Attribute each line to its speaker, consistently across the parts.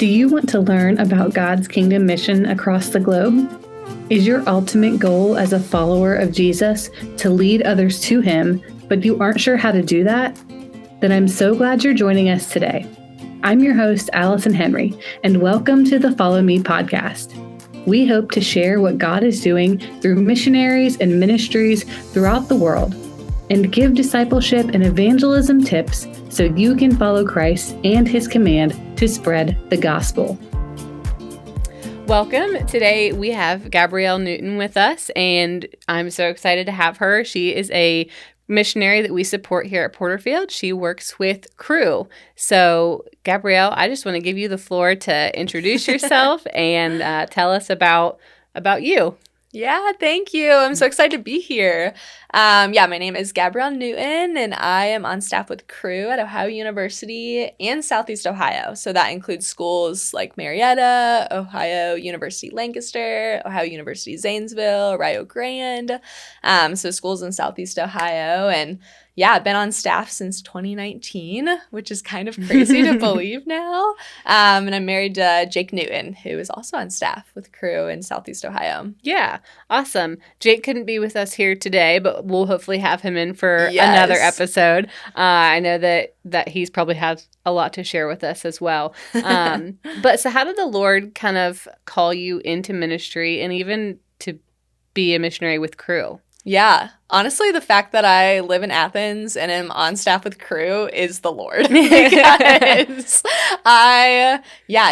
Speaker 1: Do you want to learn about God's kingdom mission across the globe? Is your ultimate goal as a follower of Jesus to lead others to Him, but you aren't sure how to do that? Then I'm so glad you're joining us today. I'm your host, Allison Henry, and welcome to the Follow Me podcast. We hope to share what God is doing through missionaries and ministries throughout the world, and give discipleship and evangelism tips so you can follow Christ and His command to spread the gospel.
Speaker 2: Welcome. Today we have Gabrielle Newton with us, and I'm so excited to have her. She is a missionary that we support here at Porterfield. She works with Cru. So, Gabrielle, I just want to give you the floor to introduce yourself and tell us about you.
Speaker 3: Yeah, thank you. I'm so excited to be here. My name is Gabrielle Newton, and I am on staff with Cru at Ohio University and Southeast Ohio. So that includes schools like Marietta, Ohio University Lancaster, Ohio University Zanesville, Rio Grande. So schools in Southeast Ohio. And yeah, I've been on staff since 2019, which is kind of crazy to believe now. And I'm married to Jake Newton, who is also on staff with Cru in Southeast Ohio.
Speaker 2: Yeah, awesome. Jake couldn't be with us here today, but we'll hopefully have him in for another episode. I know that he's probably has a lot to share with us as well. But so how did the Lord kind of call you into ministry and even to be a missionary with Cru?
Speaker 3: Yeah. Honestly, the fact that I live in Athens and am on staff with Cru is the Lord. Because I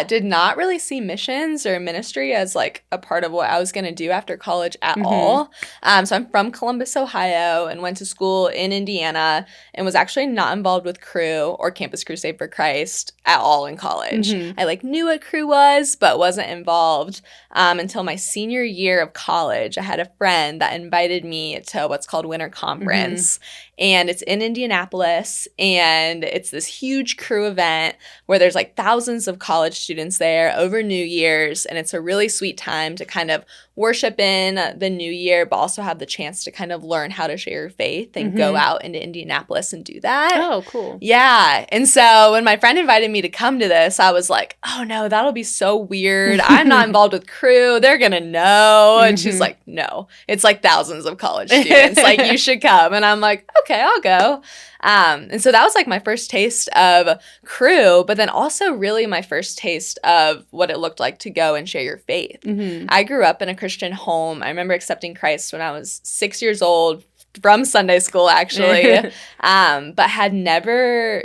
Speaker 3: did not really see missions or ministry as like a part of what I was going to do after college at all. So I'm from Columbus, Ohio, and went to school in Indiana and was actually not involved with Cru or Campus Crusade for Christ at all in college. I knew what Cru was, but wasn't involved until my senior year of college. I had a friend that invited me to what's called Winter Conference, and it's in Indianapolis, and it's this huge Cru event where there's like thousands of college students there over New Year's, and it's a really sweet time to kind of worship in the new year, but also have the chance to kind of learn how to share your faith and go out into Indianapolis and do that.
Speaker 2: Oh, cool.
Speaker 3: Yeah. And so when my friend invited me to come to this, I was like, oh no, that'll be so weird. I'm not involved with Cru. They're going to know. And she's like, no, it's like thousands of college students. Like, you should come. And I'm like, okay, I'll go. And so that was like my first taste of Cru, but then also really my first taste of what it looked like to go and share your faith. I grew up in a Christian home. I remember accepting Christ when I was 6 years old from Sunday school, actually, but had never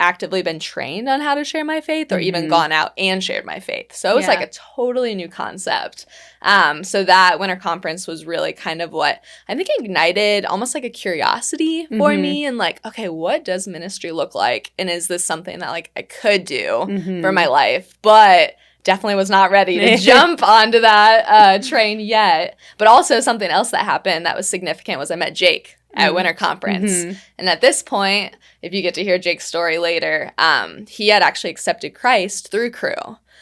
Speaker 3: actively been trained on how to share my faith or even gone out and shared my faith. So it was like a totally new concept. So that Winter Conference was really kind of what I think ignited almost like a curiosity for me and okay, what does ministry look like? And is this something that I could do for my life? But definitely was not ready to jump onto that train yet. But also something else that happened that was significant was I met Jake at Winter Conference. And at this point, if you get to hear Jake's story later, he had actually accepted Christ through Cru.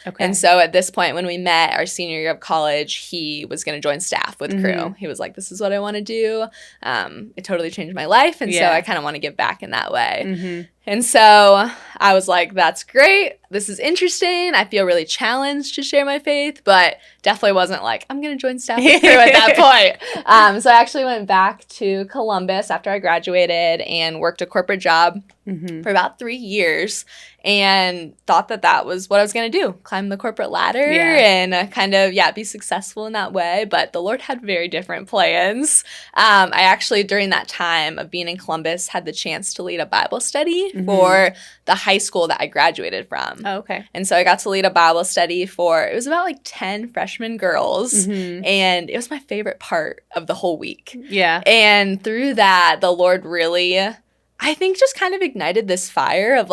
Speaker 3: Okay. And so at this point, when we met our senior year of college, he was going to join staff with Cru. He was like, this is what I want to do. It totally changed my life. And so I kind of want to give back in that way. And so I was like, that's great. This is interesting. I feel really challenged to share my faith, but definitely wasn't like, I'm going to join staff with Cru at that point. So I actually went back to Columbus after I graduated and worked a corporate job for about 3 years and thought that was what I was going to do, climb the corporate ladder and kind of, be successful in that way. But the Lord had very different plans. I actually, during that time of being in Columbus, had the chance to lead a Bible study for the high school that I graduated from.
Speaker 2: Oh, okay.
Speaker 3: And so I got to lead a Bible study it was about 10 freshman girls. And it was my favorite part of the whole week. Yeah. And through that, the Lord really, I think, just kind of ignited this fire of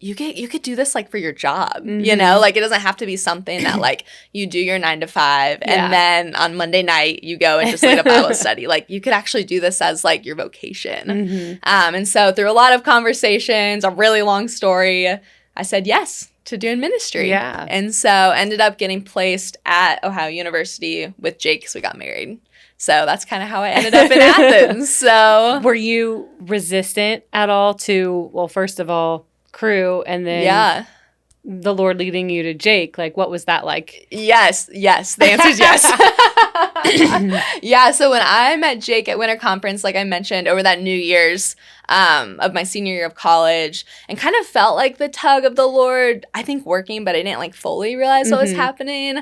Speaker 3: you could do this for your job, you know, it doesn't have to be something that you do your 9 to 5 and then on Monday night you go and just lead a Bible study. You could actually do this as your vocation. And so through a lot of conversations, a really long story, I said yes to doing ministry. Yeah. And so ended up getting placed at Ohio University with Jake because we got married. So that's kind of how I ended up in Athens. So
Speaker 2: were you resistant at all to, well, first of all, Cru and then the Lord leading you to Jake, like, what was that like?
Speaker 3: Yes. The answer is yes. Yeah, so when I met Jake at winter conference, like I mentioned, over that New Year's of my senior year of college, and kind of felt like the tug of the Lord, I think, working, but I didn't like fully realize what was happening.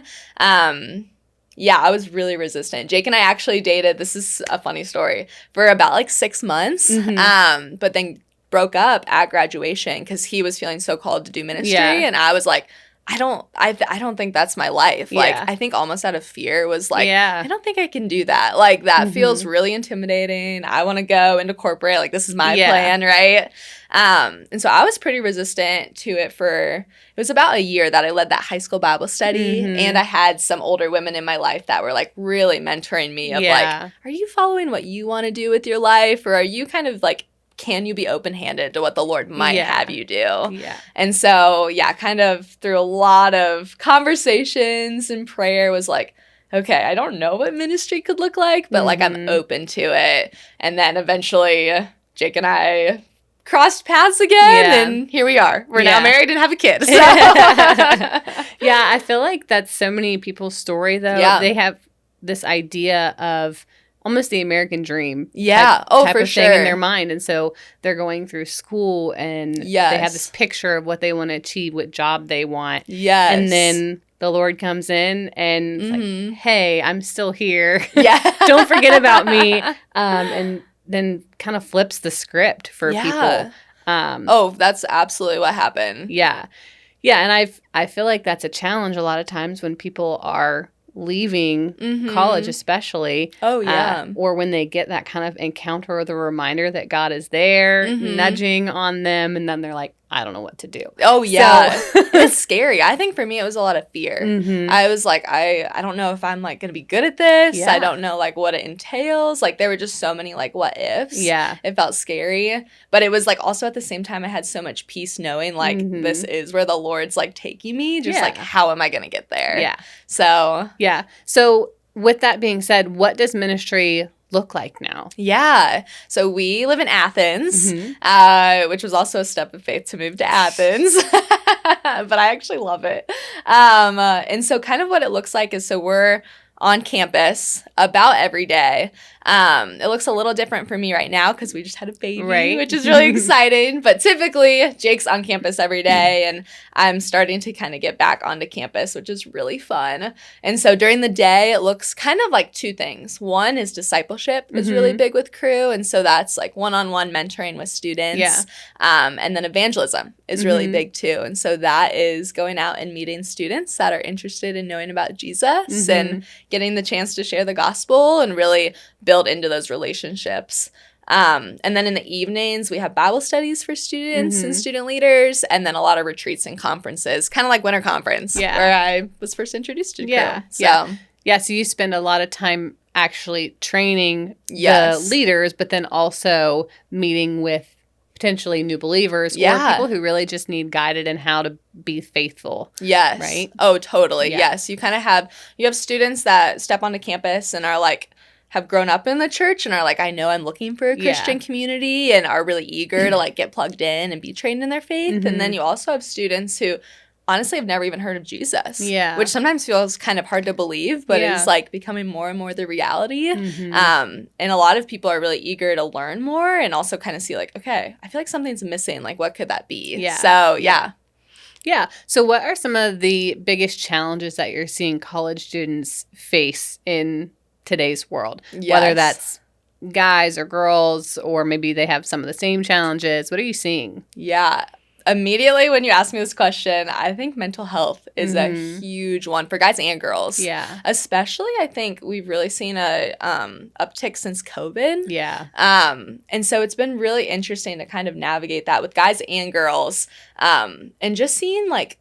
Speaker 3: Yeah, I was really resistant. Jake and I actually dated, this is a funny story, for about like 6 months, but then broke up at graduation because he was feeling so called to do ministry, and I was like, I don't think that's my life. Like, I think almost out of fear was like, I don't think I can do that. Like, that feels really intimidating. I want to go into corporate. Like, this is my plan, right? And so I was pretty resistant to it it was about a year that I led that high school Bible study. And I had some older women in my life that were like really mentoring me of like, are you following what you want to do with your life? Or are you kind of like, can you be open-handed to what the Lord might have you do? Yeah. And so, kind of through a lot of conversations and prayer was like, okay, I don't know what ministry could look like, but like I'm open to it. And then eventually Jake and I crossed paths again, and here we are. We're now married and have a kid. So.
Speaker 2: I feel like that's so many people's story, though. Yeah. They have this idea of almost the American dream type
Speaker 3: for
Speaker 2: of thing in their mind. And so they're going through school and they have this picture of what they want to achieve, what job they want. Yes. And then the Lord comes in and it's like, hey, I'm still here. Yeah. Don't forget about me. And then kind of flips the script for people.
Speaker 3: That's absolutely what happened.
Speaker 2: Yeah. Yeah. And I feel like that's a challenge a lot of times when people are leaving college, especially. Or when they get that kind of encounter or the reminder that God is there, nudging on them, and then they're like, I don't know what to do.
Speaker 3: Oh, yeah. So. It's scary. I think for me, it was a lot of fear. I was like, I don't know if I'm like going to be good at this. Yeah. I don't know like what it entails. Like there were just so many like what ifs. Yeah. It felt scary. But it was like also at the same time, I had so much peace knowing like this is where the Lord's like taking me. Just like, how am I going to get there? Yeah. So.
Speaker 2: Yeah. So with that being said, what does ministry look like now?
Speaker 3: Yeah. So we live in Athens, which was also a step of faith to move to Athens. But I actually love it. And so kind of what it looks like is, so we're on campus about every day. It looks a little different for me right now because we just had a baby, which is really exciting. But typically, Jake's on campus every day, and I'm starting to kind of get back onto campus, which is really fun. And so during the day, it looks kind of like two things. One is discipleship is really big with Crew, and so that's like one-on-one mentoring with students. Yeah. And then evangelism is really big too. And so that is going out and meeting students that are interested in knowing about Jesus and getting the chance to share the gospel and really build into those relationships. And then in the evenings, we have Bible studies for students and student leaders, and then a lot of retreats and conferences, kind of like Winter Conference, where I was first introduced to Crew.
Speaker 2: So you spend a lot of time actually training the leaders, but then also meeting with potentially new believers or people who really just need guided in how to be faithful.
Speaker 3: Yes.
Speaker 2: Right?
Speaker 3: Oh, totally. Yeah. Yes. You kind of have students that step onto campus and are like, have grown up in the church and are like, I know I'm looking for a Christian community, and are really eager to like get plugged in and be trained in their faith. And then you also have students who honestly have never even heard of Jesus. Yeah. Which sometimes feels kind of hard to believe, but is like becoming more and more the reality. And a lot of people are really eager to learn more and also kind of see like, okay, I feel like something's missing. Like, what could that be? Yeah. So,
Speaker 2: Yeah. So what are some of the biggest challenges that you're seeing college students face in today's world? Yes. Whether that's guys or girls, or maybe they have some of the same challenges. What are you seing?
Speaker 3: Yeah. Immediately when you ask me this question, I think mental health is a huge one for guys and girls. Yeah. Especially, I think we've really seen a uptick since COVID. Yeah. And so it's been really interesting to kind of navigate that with guys and girls, and just seeing like,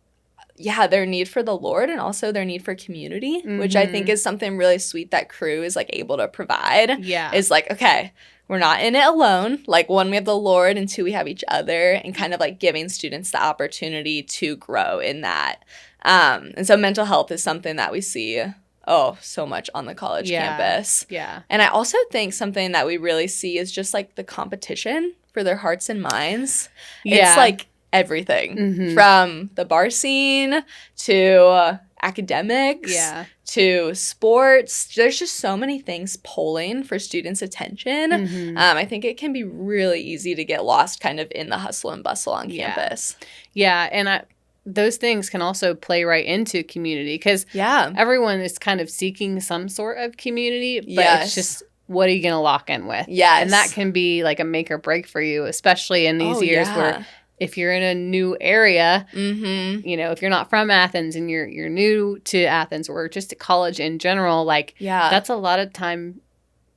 Speaker 3: their need for the Lord and also their need for community, which I think is something really sweet that Crew is like able to provide. Yeah. Is like, okay, we're not in it alone. Like, one, we have the Lord, and two, we have each other, and kind of like giving students the opportunity to grow in that. And so mental health is something that we see so much on the college campus. Yeah. And I also think something that we really see is just like the competition for their hearts and minds. Yeah. It's like, everything from the bar scene to academics to sports. There's just so many things pulling for students' attention. I think it can be really easy to get lost kind of in the hustle and bustle on campus.
Speaker 2: Yeah, and those things can also play right into community because everyone is kind of seeking some sort of community, but it's just, what are you going to lock in with?
Speaker 3: Yes.
Speaker 2: And that can be like a make or break for you, especially in these years where if you're in a new area, you know, if you're not from Athens and you're new to Athens or just to college in general, like that's a lot of time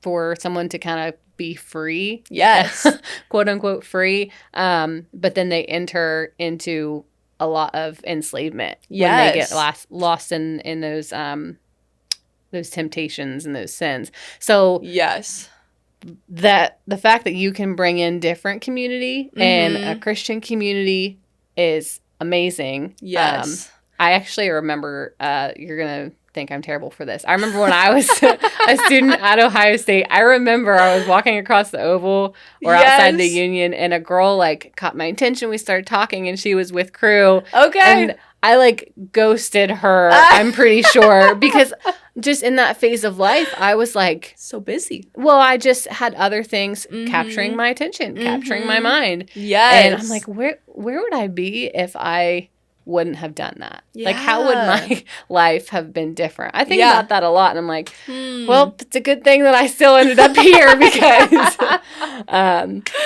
Speaker 2: for someone to kind of be free.
Speaker 3: Yes.
Speaker 2: Quote unquote free. But then they enter into a lot of enslavement when they get lost in those temptations and those sins. So that the fact that you can bring in different community and a Christian community is amazing.
Speaker 3: Yes.
Speaker 2: I actually remember, you're going to think I'm terrible for this. I remember when I was a student at Ohio State, I remember I was walking across the Oval or outside the Union and a girl like caught my attention. We started talking and she was with crew.
Speaker 3: Okay.
Speaker 2: And I like ghosted her, I'm pretty sure, because just in that phase of life, I was like
Speaker 3: so busy.
Speaker 2: Well, I just had other things capturing my attention, capturing my mind.
Speaker 3: Yes.
Speaker 2: And I'm like, where would I be if I wouldn't have done that? Like, how would my life have been different? I think about that a lot, and I'm like, well, it's a good thing that I still ended up here because,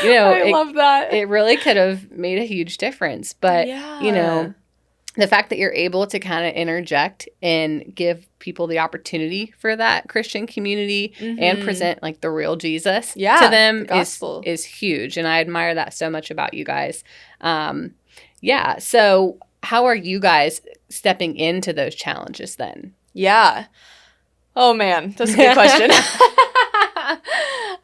Speaker 2: you know,
Speaker 3: I love that.
Speaker 2: It really could have made a huge difference. But, you know, the fact that you're able to kind of interject and give people the opportunity for that Christian community and present like the real Jesus to them is huge. And I admire that so much about you guys. So how are you guys stepping into those challenges then?
Speaker 3: Yeah. Oh, man. That's a good question.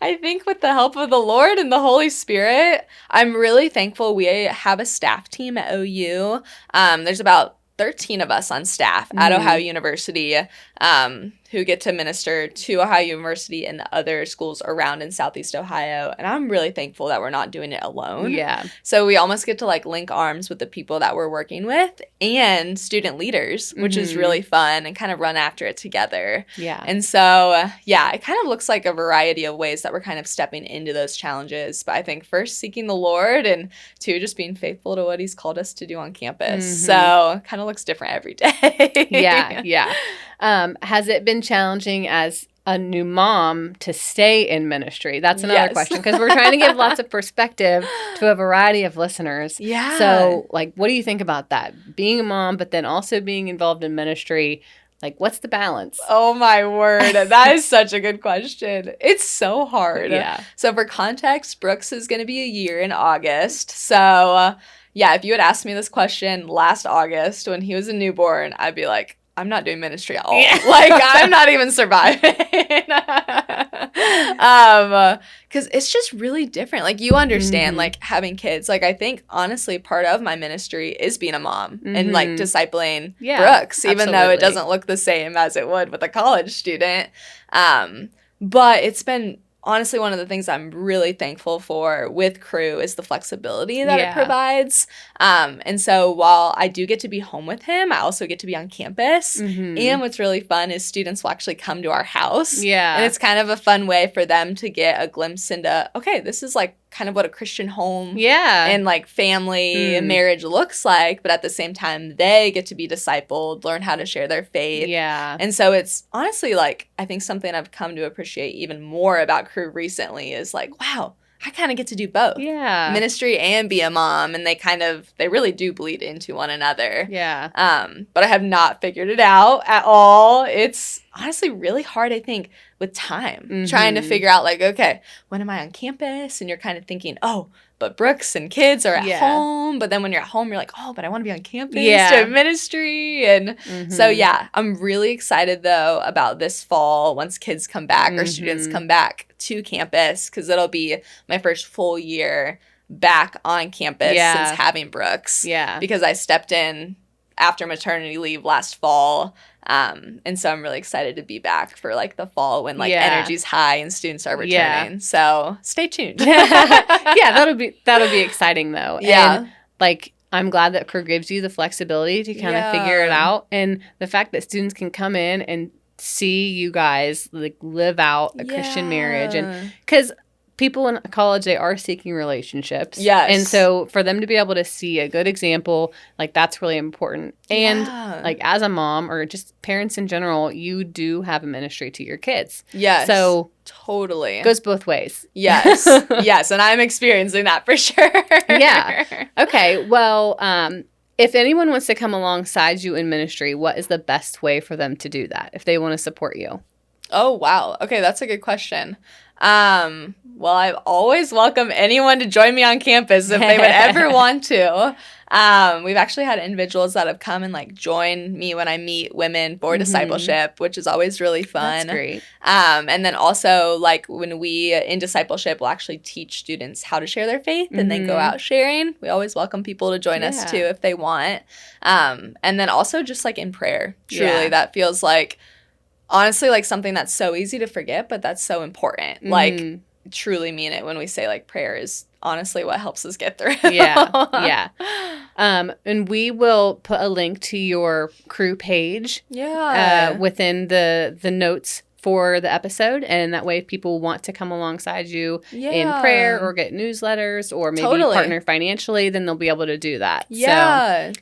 Speaker 3: I think with the help of the Lord and the Holy Spirit, I'm really thankful we have a staff team at OU. There's about 13 of us on staff at Ohio University who get to minister to Ohio University and the other schools around in Southeast Ohio. And I'm really thankful that we're not doing it alone.
Speaker 2: Yeah.
Speaker 3: So we almost get to like link arms with the people that we're working with and student leaders, which is really fun, and kind of run after it together.
Speaker 2: Yeah.
Speaker 3: And so, it kind of looks like a variety of ways that we're kind of stepping into those challenges. But I think first, seeking the Lord, and two, just being faithful to what he's called us to do on campus. So kind of looks different every day.
Speaker 2: Yeah. Has it been challenging as a new mom to stay in ministry? That's another question, because we're trying to give lots of perspective to a variety of listeners.
Speaker 3: Yeah.
Speaker 2: So, like, what do you think about that? Being a mom, but then also being involved in ministry, like, what's the balance?
Speaker 3: Oh, my word. That is such a good question. It's so hard.
Speaker 2: Yeah.
Speaker 3: So for context, Brooks is going to be a year in August. So, if you had asked me this question last August when he was a newborn, I'd be like, I'm not doing ministry at all. Yeah. Like, I'm not even surviving. Because it's just really different. Like, you understand, like, having kids. Like, I think, honestly, part of my ministry is being a mom and, like, discipling Brooks, even though it doesn't look the same as it would with a college student. But it's been honestly one of the things I'm really thankful for with Crew is the flexibility that it provides. And so while I do get to be home with him, I also get to be on campus. And what's really fun is students will actually come to our house.
Speaker 2: Yeah.
Speaker 3: And it's kind of a fun way for them to get a glimpse into, okay, this is like kind of what a Christian home and like family and marriage looks like. But at the same time, they get to be discipled, learn how to share their faith.
Speaker 2: Yeah.
Speaker 3: And so it's honestly like, I think something I've come to appreciate even more about Crew recently is like, wow, I kind of get to do both.
Speaker 2: Yeah.
Speaker 3: Ministry and be a mom. And they really do bleed into one another.
Speaker 2: Yeah.
Speaker 3: But I have not figured it out at all. It's honestly really hard, I think, with time. Trying to figure out like, okay, when am I on campus? And you're kind of thinking, oh, but Brooks and kids are at home. But then when you're at home, you're like, oh, but I want to be on campus to have ministry. And so, I'm really excited, though, about this fall once kids come back or students come back to campus, because it'll be my first full year back on campus since having Brooks.
Speaker 2: Yeah.
Speaker 3: Because I stepped in after maternity leave last fall. And so I'm really excited to be back for like the fall when like energy's high and students are returning. Yeah. So stay tuned.
Speaker 2: That'll be exciting though.
Speaker 3: Yeah.
Speaker 2: And like I'm glad that Cru gives you the flexibility to kind of figure it out. And the fact that students can come in and see you guys like live out a Christian marriage. And because people in college, they are seeking relationships.
Speaker 3: Yes.
Speaker 2: And so for them to be able to see a good example, like that's really important. And like as a mom or just parents in general, you do have a ministry to your kids.
Speaker 3: Yes.
Speaker 2: So
Speaker 3: totally.
Speaker 2: Goes both ways.
Speaker 3: Yes. Yes. And I'm experiencing that for sure.
Speaker 2: Yeah. Okay. Well, if anyone wants to come alongside you in ministry, what is the best way for them to do that if they want to support you?
Speaker 3: Oh, wow. Okay, that's a good question. Well, I always welcome anyone to join me on campus if they would ever want to. We've actually had individuals that have come and like join me when I meet women for discipleship, which is always really fun.
Speaker 2: That's great.
Speaker 3: And then also like when we in discipleship, we'll actually teach students how to share their faith and then go out sharing. We always welcome people to join us too if they want. And then also just like in prayer, truly that feels like honestly like something that's so easy to forget, but that's so important. Like truly mean it when we say like prayer is honestly what helps us get through.
Speaker 2: Yeah. And we will put a link to your Cru page within the notes for the episode, and that way if people want to come alongside you in prayer or get newsletters or maybe partner financially, then they'll be able to do that. So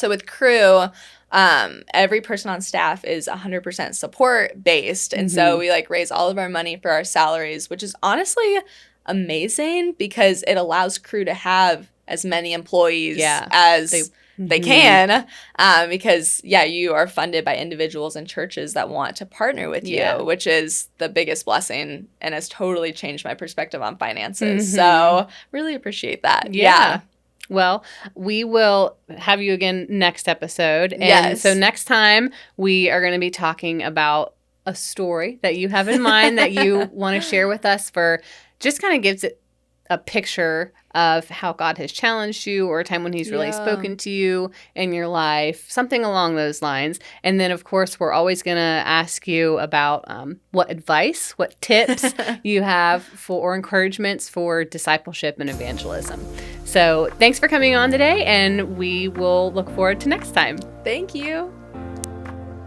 Speaker 2: with Cru, every person on staff is 100% support based. And so we like raise all of our money for our salaries, which is honestly amazing because it allows Cru to have as many employees as they can, because you are funded by individuals and churches that want to partner with you, which is the biggest blessing and has totally changed my perspective on finances. So really appreciate that. Well, we will have you again next episode. And so next time we are going to be talking about a story that you have in mind that you want to share with us for just kind of gives it a picture of how God has challenged you or a time when he's really spoken to you in your life, something along those lines. And then, of course, we're always going to ask you about what advice, what tips you have for or encouragements for discipleship and evangelism. So thanks for coming on today, and we will look forward to next time.
Speaker 3: Thank you.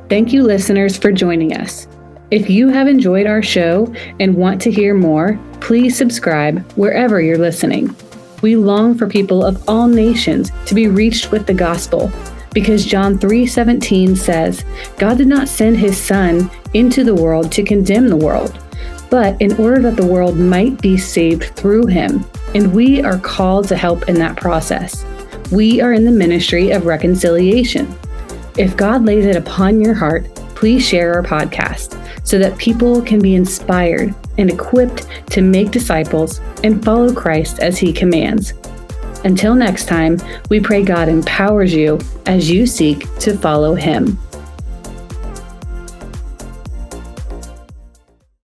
Speaker 1: Thank you, listeners, for joining us. If you have enjoyed our show and want to hear more, please subscribe wherever you're listening. We long for people of all nations to be reached with the gospel, because John 3:17 says, God did not send his Son into the world to condemn the world, but in order that the world might be saved through him. And we are called to help in that process. We are in the ministry of reconciliation. If God lays it upon your heart, please share our podcast so that people can be inspired and equipped to make disciples and follow Christ as he commands. Until next time, we pray God empowers you as you seek to follow him.